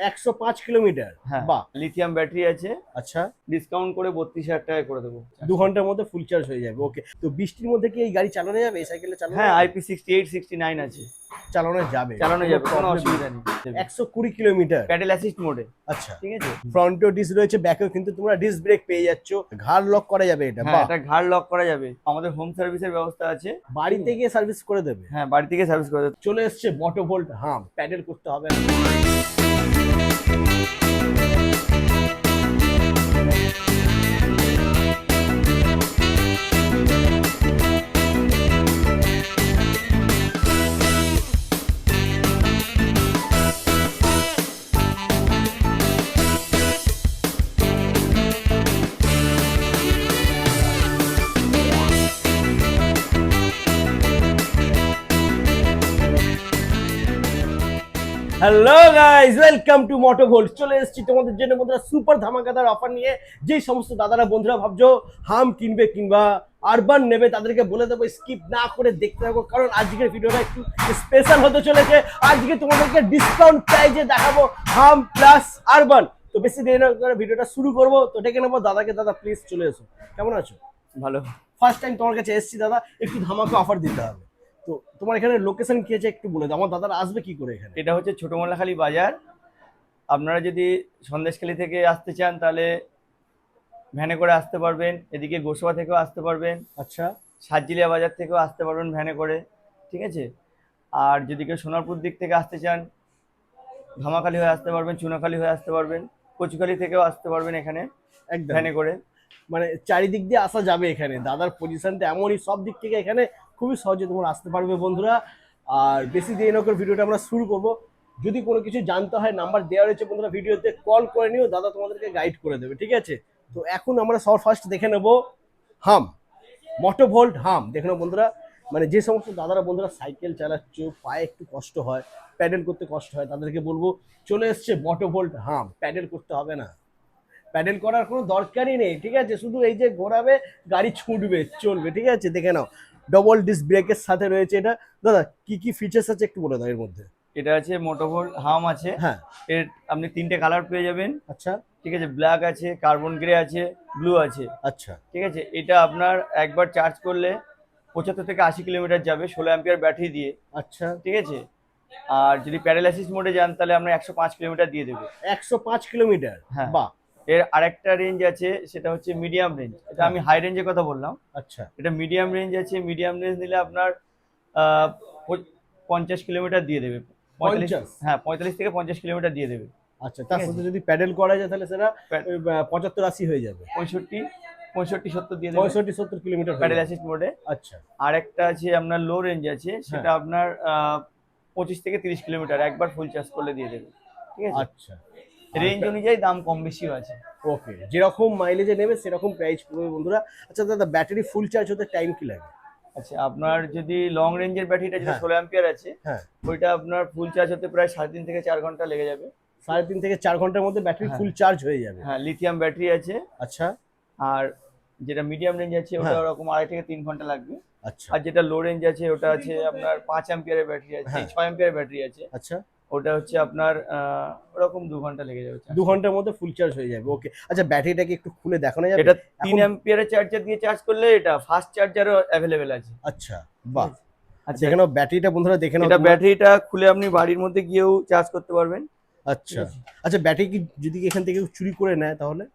105 kilometre. হ্যাঁ, বাহ, lithium battery আছে। আচ্ছা, ডিসকাউন্ট করে 32,000 টাকায় করে দেবো। 2 ঘন্টার মধ্যে ফুল চার্জ হয়ে যাবে। ওকে, তো বৃষ্টির মধ্যে কি এই গাড়ি চালানো যাবে, এই সাইকেলটা চালানো হ্যাঁ, যাবে? IP68 69 আছে, চালানো যাবে, চালানো যাবে, কোনো problem অসুবিধা নেই। নেই। 120 কিলোমিটার। প্যাডেল অ্যাসিস্ট মোডে, আচ্ছা, ঠিক আছে। ফ্রন্টেও ডিস্ক রয়েছে, ব্যাকেও কিন্তু তোমরা ডিস্ক ব্রেক পেয়ে যাচ্ছ, ঘাড় লক করা যাবে এটা। হ্যাঁ, বাহ, এটা ঘাড় লক করা যাবে। আমাদের হোম সার্ভিসের ব্যবস্থা আছে। বাড়িতে গিয়ে সার্ভিস করে দেবে। হ্যাঁ, বাড়ি থেকে সার্ভিস করে দেবে। চলে এসছে মোটো ভোল্ট হাম, প্যাডেল করতে হবে না। Hello guys, welcome to Motovolt. চলে এসেছি তোমাদের জন্য বন্ধুরা সুপার ধামাকাদার অফার নিয়ে। যেই সমস্ত দাদারা বন্ধুরা ভাবছো হাম কিনবে কিংবা আরবান নেবে, তাদেরকে বলে দেবো স্কিপ না করে দেখতে থাকো, কারণ আজকের ভিডিওটা একটু স্পেশাল হতে চলেছে। আজকে তোমাদেরকে ডিসকাউন্ট প্রাইজে দেখাবো হাম প্লাস আরবান। তো বেশি দেরি না করে ভিডিওটা শুরু করবো। তো ডেকে নেবো দাদাকে। দাদা প্লিজ চলে এসো। কেমন আছো? ভালো। ফার্স্ট টাইম তোমার কাছে এসেছি দাদা, একটু ধামাকা অফার দিতে হবে। তো তোমার এখানে লোকেশন কি আছে একটু বলে দাও, আমার দাদারা আসবে কি করে এখানে? এটা হচ্ছে ছোট মোল্লাখালী বাজার। আপনারা যদি সন্দেশখালী থেকে আসতে চান তাহলে ভ্যানে করে আসতে পারবেন, এদিকে গোসবা থেকেও আসতে পারবেন, আচ্ছা, সাতজিলিয়া বাজার থেকেও আসতে পারবেন ভ্যানে করে, ঠিক আছে। আর যদি কেউ সোনারপুর দিক থেকে আসতে চান, ধামাখালী হয়ে আসতে পারবেন, চুনাখালী হয়ে আসতে পারবেন, কচুখালী থেকেও আসতে পারবেন এখানে একদম। ভ্যানে করে। মানে চারিদিক দিয়ে আসা যাবে এখানে। দাদার পজিশনটা এমনই, সব দিক থেকে এখানে খুবই সহজে তোমরা আসতে পারবে বন্ধুরা। আর বেশি দেরি না করে ভিডিওটা আমরা শুরু করবো। যদি কোনো কিছু জানতে হয়, নাম্বার দেওয়া রয়েছে বন্ধুরা ভিডিওতে, কল করে নিও, দাদা তোমাদেরকে গাইড করে দেবে, ঠিক আছে। তো এখন আমরা সব ফার্স্ট দেখে নেবো হাম, মোটো ভোল্ট হাম দেখে নেবো বন্ধুরা। মানে যে সমস্ত দাদারা বন্ধুরা সাইকেল চালাচ্ছ, পায়ে একটু কষ্ট হয়, প্যাডেল করতে কষ্ট হয়, তাদেরকে বলবো চলে এসছে মোটো ভোল্ট হাম, প্যাডেল করতে হবে না, প্যাডেল করার কোনো দরকারই নেই, ঠিক আছে। শুধু এই যে ঘোরাবে, গাড়ি ছুটবে, চলবে, ঠিক আছে। দেখে নাও, ডবল ডিস্ক ব্রেকের সাথে রয়েছে এটা। দাদা কি কি ফিচার্স আছে একটু বলে দাও এর মধ্যে। এটা আছে মোটোভোল্ট হাম আছে। হ্যাঁ, এর আপনি 3টে কালার পেয়ে যাবেন, আচ্ছা ঠিক আছে। ব্ল্যাক আছে, কার্বন গ্রে আছে, ব্লু আছে, আচ্ছা ঠিক আছে। এটা আপনার একবার চার্জ করলে 75 থেকে 80 কিলোমিটার যাবে 16 অ্যাম্পিয়ার ব্যাটারি দিয়ে, আচ্ছা। ঠিক আছে। আর যদি প্যারালাইসিস মোডে যান তাহলে আমরা 105 কিলোমিটার দিয়ে দেবো। 105 কিলোমিটার, হ্যাঁ। বাহ। এর আরেকটা রেঞ্জ আছে, সেটা হচ্ছে মিডিয়াম রেঞ্জ। এটা আমি হাই রেঞ্জের কথা বললাম, আচ্ছা, এটা মিডিয়াম রেঞ্জ আছে। মিডিয়াম রেঞ্জ নিলে আপনার 50 কিলোমিটার দিয়ে দেবে। 50? হ্যাঁ, 45 থেকে 50 কিলোমিটার দিয়ে দেবে। আচ্ছা, তার সাথে যদি প্যাডেল করা যায় তাহলে সেটা প্যা- 75-80 হয়ে যাবে। 65-70 দিয়ে দেবে 65-70 কিলোমিটার হয়ে প্যাডেল যাবে। অ্যাসিস্ট মোডে। আচ্ছা, আর একটা আছে আপনার লো রেঞ্জ আছে, সেটা আপনার 25 থেকে 30 কিলোমিটার একবার ফুল চার্জ করলে দিয়ে দেবে, ঠিক আছে। আচ্ছা। রেঞ্জ অনুযায়ী দাম কম বেশিও আছে। ওকে, যেরকম মাইলেজে নেবে সেরকম প্রাইস পড়বে বন্ধুরা। আচ্ছা দাদা, ব্যাটারি ফুল চার্জ হতে টাইম কি লাগে? আচ্ছা, আপনার যদি লং রেঞ্জের ব্যাটারিটা যেটা হ্যাঁ। 16 অ্যাম্পিয়ার আছে, হ্যাঁ, ওইটা আপনার ফুল চার্জ হতে প্রায় 3.5 থেকে 4 ঘন্টা লেগে যাবে। 3.5 থেকে 4 ঘন্টার মধ্যে ব্যাটারি হ্যাঁ। ফুল চার্জ হয়ে যাবে। হ্যাঁ, লিথিয়াম ব্যাটারি আছে। আচ্ছা আর যেটা মিডিয়াম রেঞ্জ আছে ওটা হ্যাঁ। ওরকম 2.5 থেকে 3 ঘন্টা লাগবে। আচ্ছা আর যেটা লো রেঞ্জ আছে ওটা আছে আপনার 5 অ্যাম্পিয়ারের ব্যাটারি আছে, হ্যাঁ। 6 অ্যাম্পিয়ারের ব্যাটারি আছে। আচ্ছা, ওটা হচ্ছে আপনার ওরকম 2 ঘন্টা লেগে যাবে। 2 ঘন্টার মধ্যে ফুল চার্জ হয়ে যাবে। ওকে, আচ্ছা ব্যাটারিটাকে একটু খুলে দেখানো যাবে? এটা 3 এখন- অ্যাম্পিয়ারের চার্জার দিয়ে চার্জ করলে এটা ফাস্ট চার্জারও অ্যাভেলেবেল আছে। আচ্ছা, বাহ। আচ্ছা, আচ্ছা, এখানে ব্যাটারিটা বন্ধুরা দেখে নাও এটা তোমরা। ব্যাটারিটা খুলে আপনি বাড়ির মধ্যে গিয়েও চার্জ করতে পারবেন। আচ্ছা আচ্ছা, ব্যাটারি কি যদি এখান থেকে কেউ চুরি করে নেয় তাহলে?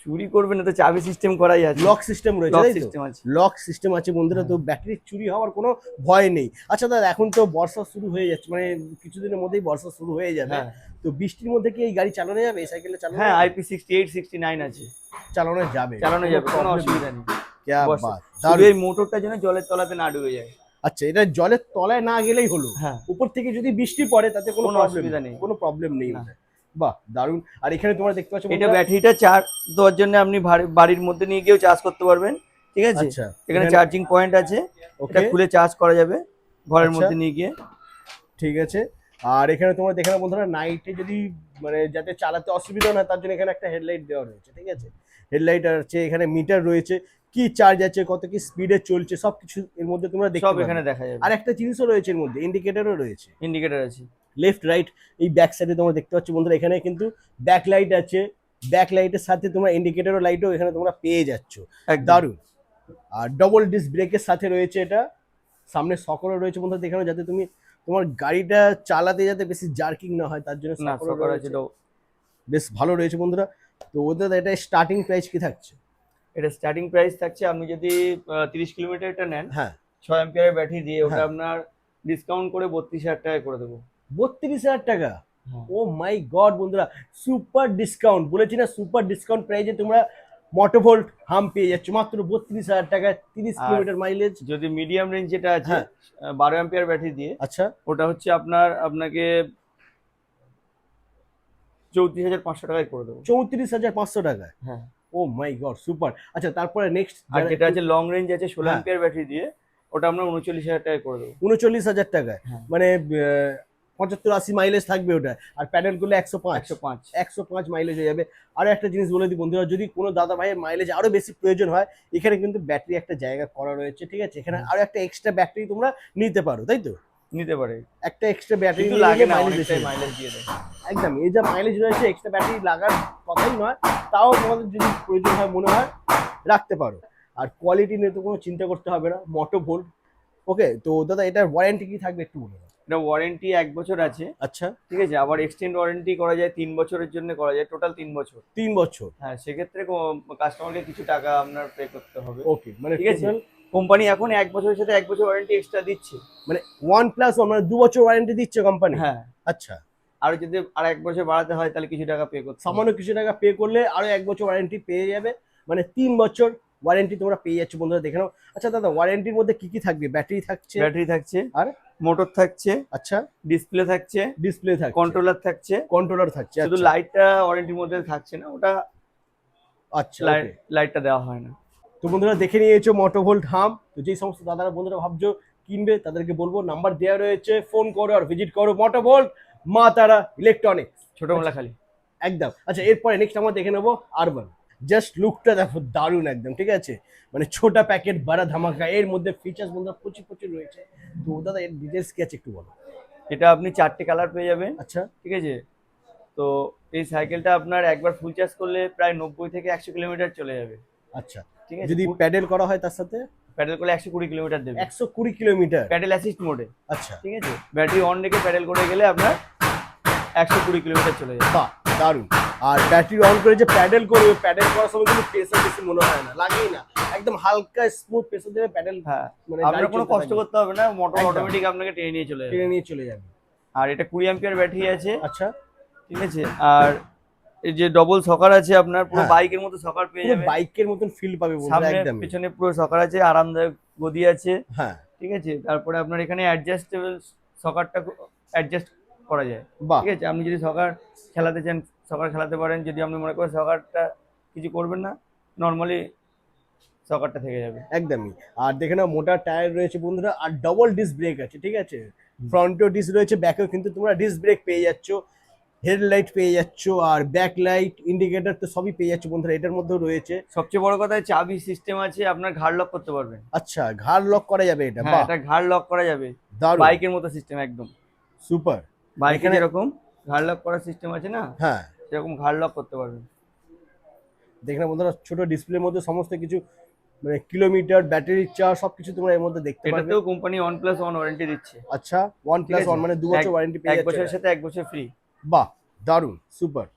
চুরি করবেন না তো, চাবি সিস্টেম করাই আছে, লক সিস্টেম রয়েছে, লক তাই তো? সিস্টেম আছে। লক সিস্টেম আছে বন্ধুরা, তো ব্যাটারি চুরি হওয়ার কোনো ভয় নেই। আচ্ছা দাদা, এখন তো বর্ষা শুরু হয়ে যাচ্ছে, মানে কিছুদিনের মধ্যেই বর্ষা শুরু হয়ে যাবে। হ্যাঁ, তো বৃষ্টির মধ্যে কি এই গাড়ি চালানো যাবে, এই সাইকেলে চালানো হ্যাঁ, যাবে? IP68 69 আছে, চালানো যাবে, চালানো যাবে, কোনো problem অসুবিধা নেই। নেই। ক্যা বর্ষা- বাত, শুধু দারুণ। এই মোটরটা যেন জলের তলাতে না ডুবে যায়। আচ্ছা, এটা জলের তলায় না গেলেই হলো। হ্যাঁ, উপর থেকে যদি বৃষ্টি পড়ে তাতে কোনো কোনো প্রবলেম অসুবিধা নেই। কোনো প্রবলেম নেই না। ওটা। বাহ, দারুণ। আর এখানে তোমরা দেখতে পাচ্ছ এটা বন্ধুরা- ব্যাটারিটা চার্জ দেওয়ার জন্য আপনি বাড়ির মধ্যে নিয়ে গিয়েও চার্জ করতে পারবেন, ঠিক আছে। আচ্ছা, এখানে চার্জিং পয়েন্ট আছে, এটা ওকে, খুলে চার্জ করা যাবে ঘরের আচ্ছা। মধ্যে নিয়ে গিয়ে। ঠিক আছে। আর এখানে তোমরা দেখে নাও বন্ধুরা, নাইটে যদি মানে যাতে চালাতে অসুবিধা না হয় তার জন্য এখানে একটা হেডলাইট দেওয়া রয়েছে, ঠিক আছে। হেডলাইট আছে, এখানে মিটার রয়েছে, কি চার্জ আছে, কত কি স্পিডে চলছে, সবকিছু এর মধ্যে তোমরা দেখতে সব পাবে। এখানে দেখা যাবে। আর একটা জিনিসও রয়েছে এর মধ্যে, ইন্ডিকেটরও রয়েছে। ইন্ডিকেটর আছে। লেফট রাইট এই ব্যাক সাইডে তোমরা দেখতে পাচ্ছ বন্ধুরা, এখানে কিন্তু ব্যাক লাইট আছে, ব্যাক লাইটের সাথে তোমরা ইন্ডিকেটরও লাইটও এখানে তোমরা পেয়ে যাচ্ছ, একদম। দারুণ। আর ডবল ডিস্ক ব্রেকের সাথে রয়েছে এটা, সামনে সকরও রয়েছে বন্ধুরা দেখানো, যাতে তুমি তোমার গাড়িটা চালাতে যাতে বেশি জার্কিং না হয় তার জন্য না সকরও সকর রয়েছে, আছে। বেশ ভালো রয়েছে বন্ধুরা। তো ওদের এটা স্টার্টিং প্রাইস কি থাকছে? এটা স্টার্টিং প্রাইস থাকছে, আপনি যদি 30 কিলোমিটারটা নেন হ্যাঁ 6 অ্যাম্পিয়ারের ব্যাটারি দিয়ে, ওটা হ্যাঁ। আপনার ডিসকাউন্ট করে 32,000 টাকায় করে দেবো। 32,000 টাকা? হ্যাঁ। ও মাই গড বন্ধুরা, সুপার ডিসকাউন্ট, বলেছি না সুপার ডিসকাউন্ট প্রাইসে তোমরা মোটোভোল্ট হাম পেয়ে যাচ্ছ মাত্র 32,000 টাকায়, 30 আর কিলোমিটার মাইলেজ। যদি মিডিয়াম রেঞ্জ যেটা আছে হ্যাঁ। 12 অ্যাম্পিয়ার ব্যাটারি দিয়ে, আচ্ছা ওটা হচ্ছে আপনাকে 34,500 টাকায় করে দেবো। 34,500 টাকায়? হ্যাঁ। ও মাই গড সুপার। আচ্ছা তারপরে নেক্সট আর যেটা আছে লং রেঞ্জ আছে 16 হ্যাঁ। অ্যাম্পিয়ার ব্যাটারি দিয়ে, ওটা আমরা 39,000 টাকায় করে দেবো। 39,000 টাকায়, হ্যাঁ। মানে 75-80 মাইলেজ থাকবে ওটা, আর প্যাডেল করলে 105 105। 105 মাইলেজ হয়ে যাবে। আরো একটা জিনিস বলে দিই বন্ধুরা, যদি কোনো দাদা ভাইয়ের মাইলেজ আরো বেশি প্রয়োজন হয়, এখানে কিন্তু ব্যাটারি একটা জায়গা করা রয়েছে, ঠিক আছে, এখানে আরো একটা এক্সট্রা ব্যাটারি তোমরা নিতে পারো, তাই তো? নিতে পারে, একটা এক্সট্রা ব্যাটারি কিন্তু নিয়ে লাগে নিলে না, মাইলেজ অনেকটাই বেশি। মাইলেজ দিয়ে দেয়। একদম, এই যে মাইলেজ রয়েছে এক্সট্রা ব্যাটারি লাগার কথাই নয়, তাও তোমাদের যদি প্রয়োজন হয় মনে হয় রাখতে পারো। আর কোয়ালিটি নিয়ে তো কোনো চিন্তা করতে হবে না, মোটো ভোল্ট। ওকে, তো দাদা এটার ওয়ারেন্টি কি থাকবে একটু বলে দাও। এটা ওয়ারেন্টি 1 বছর আছে, আচ্ছা ঠিক আছে। আবার এক্সটেন্ড ওয়ারেন্টি করা যায় 3 বছরের জন্য করা যায়, টোটাল 3 বছর। 3 বছর? হ্যাঁ, সেক্ষেত্রে কাস্টমারকে কিছু টাকা আপনার পে করতে হবে। ওকে, মানে ঠিক আছে। টোটাল কোম্পানি এখন 1 বছরের সাথে 1 বছর ওয়ারেন্টি এক্সট্রা দিচ্ছে। মানে 1+1 মানে 2 বছর ওয়ারেন্টি দিচ্ছে কোম্পানি? হ্যাঁ। আচ্ছা, আর যদি আর 1 বছর বাড়াতে হয় তাহলে কিছু টাকা পে করতে হবে। সামান্য কিছু টাকা পে করলে আরো 1 বছর ওয়ারেন্টি পেয়ে যাবে, মানে 3 বছর ওয়ারেন্টি তোমরা পেয়ে যাচ্ছ বন্ধুরা, দেখে নাও। আচ্ছা দাদা, ওয়ারেন্টির মধ্যে কি কি থাকবে? ব্যাটারি থাকছে, ব্যাটারি থাকছে, আর মোটর থাকছে, আচ্ছা ডিসপ্লে থাকছে, ডিসপ্লে থাকছে, কন্ট্রোলার থাকছে। কন্ট্রোলার থাকছে, শুধু আচ্ছা লাইটটা ওয়ারেন্টির মধ্যে থাকছে না, ওটা আচ্ছা okay। লাইটটা দেওয়া হয় না। তো বন্ধুরা দেখে নিয়েছো মোটোভোল্ট হাম। তো যেই সমস্ত দাদারা বন্ধুরা ভাবছো কিনবে, তাদেরকে বলবো নাম্বার দেওয়া রয়েছে, ফোন করো আর ভিজিট করো মোটোভোল্ট মা তারা ইলেকট্রনিক্স, ছোটবেলা খালি। একদম। আচ্ছা এরপরে নেক্সট আমরা দেখে নেবো আরবান। জাস্ট লুকটা দেখো, দারুণ একদম, ঠিক আছে, মানে ছোটা প্যাকেট বড় ধামাকা, এর মধ্যে ফিচার্স বন্ধুরা প্রচুর প্রচুর রয়েছে। তো দাদা এর ডিটেলস কি আছে একটু বলো। এটা আপনি 4টে কালার পেয়ে যাবেন, আচ্ছা ঠিক আছে। তো এই সাইকেলটা আপনার একবার ফুল চার্জ করলে প্রায় 90 থেকে 100 কিলোমিটার চলে যাবে, আচ্ছা, ঠিক আছে। যদি প্যাডেল করা হয় তার সাথে প্যাডেল করলে 120 কিলোমিটার দেবে, 120 কিলোমিটার, প্যাডেল অ্যাসিস্ট মোডে। আচ্ছা ঠিক আছে, ব্যাটারি অন রেখে প্যাডেল করে গেলে আপনার 120 কিলোমিটার চলে যাবে। বাহ দারুণ। আর ব্যাটারি অন করে যে প্যাডেল করবে, প্যাডেল করার সময় কিন্তু প্রেসার বেশি মনে হয় না, লাগেই না, একদম হালকা স্মুথ প্রেসার দেবে প্যাডেল, হ্যাঁ, মানে আপনার গাড়ি কোনো চলতে কষ্ট থাকবে। করতে হবে না, মোটর একদম। অটোমেটিক আপনাকে টেনে নিয়ে চলে যাবে। টেনে নিয়ে চলে যাবে। আর এটা 20 অ্যাম্পিয়ার ব্যাটারি আছে, আচ্ছা, ঠিক আছে। আর এই যে ডবল সকার আছে আপনার, পুরো হ্যাঁ। বাইকের মতো সকার পেয়ে পুরো যাবে। বাইকের মতন ফিল পাবে বন্ধুরা, সামনে একদম। পেছনে পুরো সকার আছে, আরামদায়ক গদি আছে, হ্যাঁ ঠিক আছে। তারপরে আপনার এখানে অ্যাডজাস্টেবল সকারটা অ্যাডজাস্ট করা যায়, বাহ ঠিক আছে। আপনি যদি সকার খেলাতে চান সকার খেলাতে পারেন, যদি আপনি মনে করেন সকারটা কিছু করবেন না, নর্মালি সকারটা থেকে যাবে। একদমই। আর দেখে নাও মোটা টায়ার রয়েছে বন্ধুরা, আর ডবল ডিস্ক ব্রেক আছে, ঠিক আছে, ফ্রন্টেও ডিস্ক রয়েছে, ব্যাকেও কিন্তু তোমরা ডিস্ক ব্রেক পেয়ে যাচ্ছ, হেডলাইট পেয়ে যাচ্ছ, আর ব্যাক লাইট ইন্ডিকেটর তো সবই পেয়ে যাচ্ছ বন্ধুরা, এটার মধ্যেও রয়েছে। সবচেয়ে বড় কথা চাবি সিস্টেম আছে, আপনার ঘাড় লক করতে পারবেন। আচ্ছা, ঘাড় লক করা যাবে এটা? হ্যাঁ, বাহ এটা ঘাড় লক করা যাবে, দারুণ, বাইকের মতো সিস্টেম একদম। সুপার। বাইকে এখানে- যেরকম ঘাড় লক করার সিস্টেম আছে না, হ্যাঁ সেরকম ঘাড় লক করতে পারবেন। দেখে নাও বন্ধুরা, ছোট ডিসপ্লের মধ্যে সমস্ত কিছু, মানে কিলোমিটার, ব্যাটারি চার্জ সবকিছু তোমরা এর মধ্যে দেখতে পারবে। এটাতেও কোম্পানি 1+1 ওয়ারেন্টি দিচ্ছে। আচ্ছা, ঠিক আছে? 1+1 মানে 2 বছর ওয়ারেন্টি পেয়ে 1 যাচ্ছে বছরের এটা। সাথে 1 বছর ফ্রি। বাহ দারুণ, সুপার।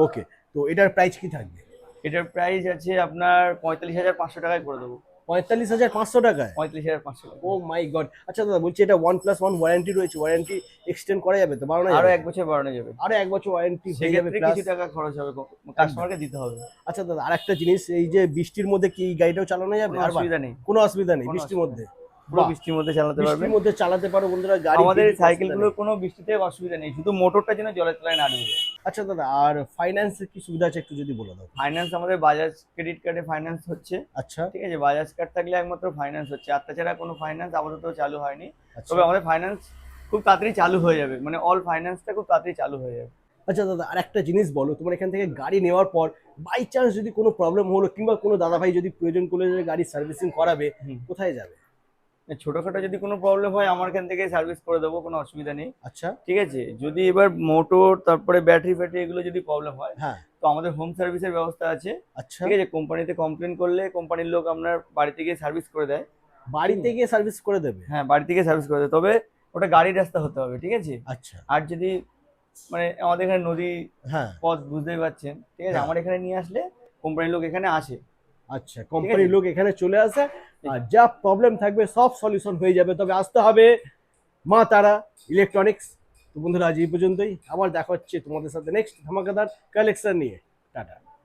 ওকে, তো এটার প্রাইস কি থাকবে? এটার প্রাইস আছে আপনার 45,500 টাকায় করে দেবো। 45,500 টাকায়? 45,500 টাকা। ও মাই গড। আচ্ছা দাদা বলছি, এটা 1+1 ওয়ারেন্টি রয়েছে, ওয়ারেন্টি এক্সটেন্ড করা যাবে তো, বাড়ানো আরো যাবে? 1 বছর বাড়ানো যাবে, আরো 1 বছর ওয়ারেন্টি হয়ে যাবে সেক্ষেত্রে প্লাস। কিছু টাকা খরচ হবে, কাস্টমারকে দিতে হবে। আচ্ছা দাদা আরেকটা জিনিস, এই যে বৃষ্টির মধ্যে কি এই গাড়িটাও চালানো যাবে? কোনো আর অসুবিধা নেই, কোনো অসুবিধা নেই কোনো বৃষ্টির অসুবিধা মধ্যে? পুরো বাহ, বৃষ্টির মধ্যে চালাতে পারবেন। বৃষ্টির মধ্যে চালাতে পারো বন্ধুরা গাড়ি, আমাদের কিছু অসুবিধা সাইকেলগুলোর নেই। কোনো বৃষ্টিতে অসুবিধা নেই, শুধু মোটরটা যেন জলের তলায় না ডুবে। আচ্ছা দাদা, আর ফাইন্যান্সের কি সুবিধা আছে একটু যদি বলে দাও। ফাইন্যান্স আমাদের বাজাজ ক্রেডিট কার্ডে ফাইন্যান্স হচ্ছে, আচ্ছা ঠিক আছে। বাজাজ কার্ড থাকলে একমাত্র ফাইন্যান্স হচ্ছে, আর তাছাড়া কোনো ফাইন্যান্স আপাতত চালু হয়নি। আচ্ছা। তবে আমাদের ফাইন্যান্স খুব তাড়াতাড়ি চালু হয়ে যাবে, মানে অল ফাইন্যান্সটা খুব তাড়াতাড়ি চালু হয়ে যাবে। আচ্ছা দাদা, আর একটা জিনিস বলো, তোমার এখান থেকে গাড়ি নেওয়ার পর বাই চান্স যদি কোনো প্রবলেম হলো, কিংবা কোনো দাদা ভাই যদি প্রয়োজন করলে যে গাড়ি সার্ভিসিং করাবে, হুম। কোথায় যাবে? ছোটখাটো যদি কোনো প্রবলেম হয় আমার এখান থেকে সার্ভিস করে দেবো, কোনো অসুবিধা নেই। আচ্ছা। ঠিক আছে, যদি এবার মোটর তারপরে ব্যাটারি ফ্যাটারি এগুলো যদি প্রবলেম হয়, হ্যাঁ। তো আমাদের হোম সার্ভিসের ব্যবস্থা আছে। আচ্ছা, ঠিক আছে, কোম্পানিতে কমপ্লেন করলে কোম্পানির লোক আপনার বাড়িতে গিয়ে সার্ভিস করে দেয়। বাড়িতে গিয়ে সার্ভিস করে দেবে? হ্যাঁ, বাড়ি থেকে সার্ভিস করে দেয়, তবে ওটা গাড়ির রাস্তা হতে হবে। ঠিক আছে, আচ্ছা। আর যদি মানে আমাদের এখানে নদী হ্যাঁ। পথ বুঝতেই পারছেন, ঠিক আছে, হ্যাঁ। আমার এখানে নিয়ে আসলে কোম্পানির লোক এখানে আসে। আচ্ছা, কোম্পানির লোক এখানে চলে আসে ঠিক। আর যা প্রবলেম থাকবে সব সলিউশন হয়ে যাবে। তবে আসতে হবে মা তারা ইলেকট্রনিক্স। তো বন্ধুরা আজ এই পর্যন্তই, আবার দেখা হচ্ছে তোমাদের সাথে নেক্সট ধামাকাদার কালেকশন নিয়ে। টাটা।